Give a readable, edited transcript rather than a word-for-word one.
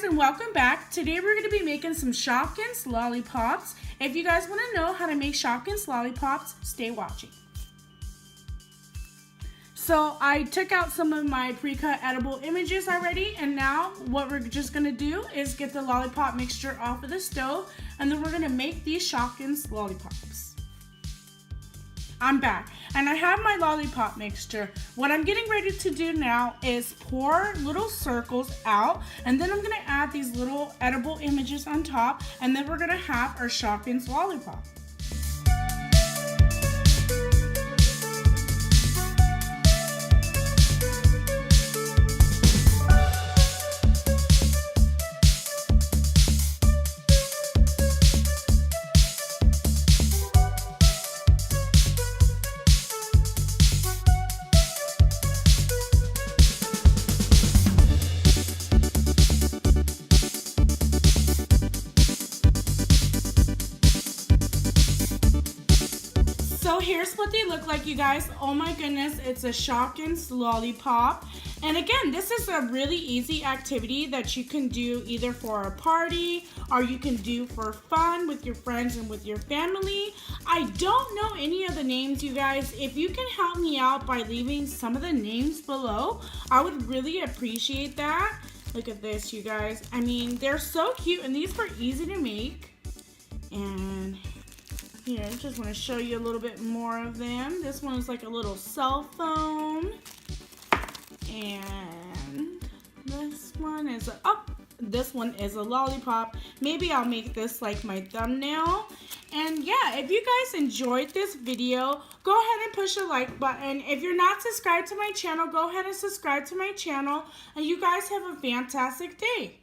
guys, and welcome back. Today we're going to be making some Shopkins lollipops. If you guys want to know how to make Shopkins lollipops, stay watching. So I took out some of my pre-cut edible images already, and now what we're just going to do is get the lollipop mixture off of the stove, and then we're going to make these Shopkins lollipops. I'm back, and I have my lollipop mixture. What I'm getting ready to do now is pour little circles out, and then I'm going to add these little edible images on top, and then we're going to have our Shopkins lollipop. So here's what they look like, you guys. Oh my goodness, it's a Shopkins lollipop. And again, this is a really easy activity that you can do either for a party or you can do for fun with your friends and with your family. I don't know any of the names, you guys. If you can help me out by leaving some of the names below, I would really appreciate that. Look at this, you guys. I mean, they're so cute, and these were easy to make. And here, I just want to show you a little bit more of them. This one is like a little cell phone. And this one is this one is a lollipop. Maybe I'll make this like my thumbnail. And yeah, if you guys enjoyed this video, go ahead and push the like button. If you're not subscribed to my channel, go ahead and subscribe to my channel. And you guys have a fantastic day.